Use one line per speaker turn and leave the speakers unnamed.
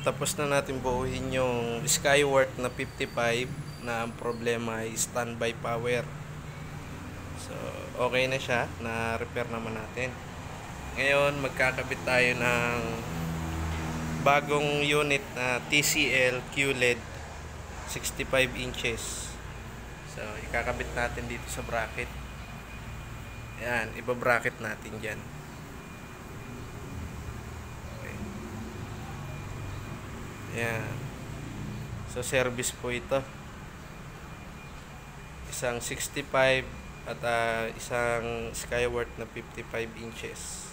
Tapos na natin buuhin yung Skyworth na 55 na ang problema ay standby power. So, okay na siya. Na-repair naman natin. Ngayon, magkakabit tayo ng bagong unit na TCL QLED 65 inches. So, ikakabit natin dito sa bracket. Ayan, iba-bracket natin dyan. Okay. Ayan. So, service po ito. Isang 65 at isang Skyworth na 55 inches.